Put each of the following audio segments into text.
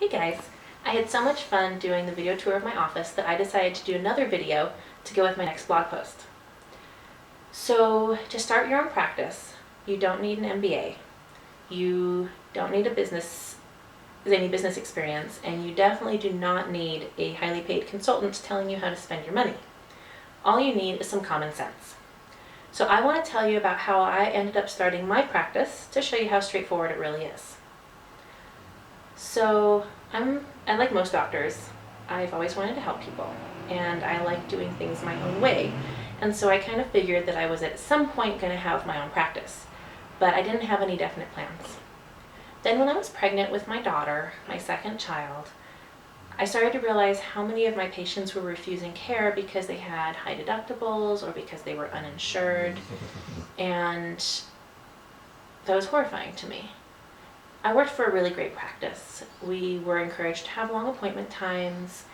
Hey guys, I had so much fun doing the video tour of my office that I decided to do another video to go with my next blog post. So to start your own practice, you don't need an MBA, you don't need any business experience, and you definitely do not need a highly paid consultant telling you how to spend your money. All you need is some common sense. So I want to tell you about how I ended up starting my practice to show you how straightforward it really is. So I like most doctors, I've always wanted to help people, and I like doing things my own way. And so I kind of figured that I was at some point going to have my own practice, but I didn't have any definite plans. Then when I was pregnant with my daughter, my second child, I started to realize how many of my patients were refusing care because they had high deductibles or because they were uninsured, and that was horrifying to me. I worked for a really great practice. We were encouraged to have long appointment times.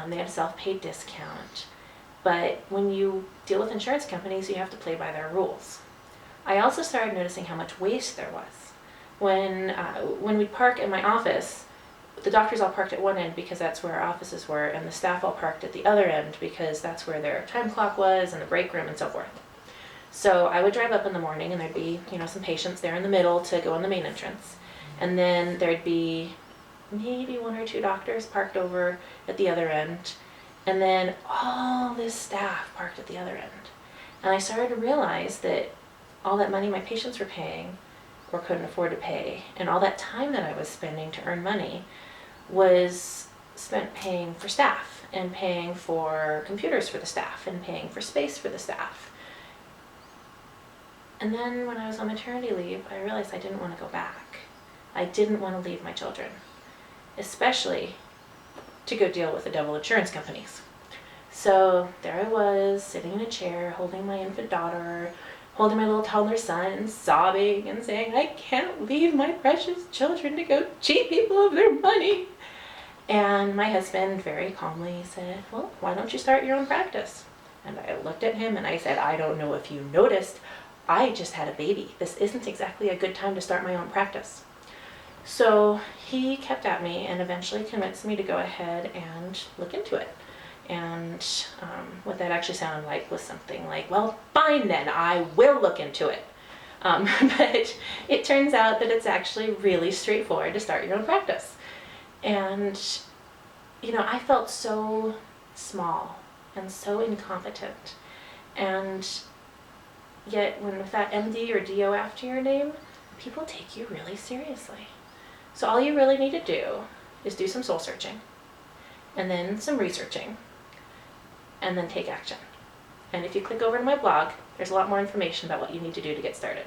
They had a self-paid discount. But when you deal with insurance companies, you have to play by their rules. I also started noticing how much waste there was. When we'd park in my office, the doctors all parked at one end because that's where our offices were, and the staff all parked at the other end because that's where their time clock was and the break room and so forth. So I would drive up in the morning and there'd be, some patients there in the middle to go in the main entrance. And then there'd be maybe one or two doctors parked over at the other end, and then all this staff parked at the other end. And I started to realize that all that money my patients were paying or couldn't afford to pay, and all that time that I was spending to earn money was spent paying for staff and paying for computers for the staff and paying for space for the staff. And then when I was on maternity leave, I realized I didn't want to go back. I didn't want to leave my children, especially to go deal with the devil insurance companies. So there I was, sitting in a chair, holding my infant daughter, holding my little toddler son, and sobbing and saying, I can't leave my precious children to go cheat people of their money. And my husband very calmly said, well, why don't you start your own practice? And I looked at him and I said, I don't know if you noticed, I just had a baby. This isn't exactly a good time to start my own practice. So he kept at me and eventually convinced me to go ahead and look into it. And what that actually sounded like was something like, well, fine then, I will look into it. But it turns out that it's actually really straightforward to start your own practice. And, I felt so small and so incompetent. And yet with that MD or DO after your name, people take you really seriously. So all you really need to do is do some soul searching, and then some researching, and then take action. And if you click over to my blog, there's a lot more information about what you need to do to get started.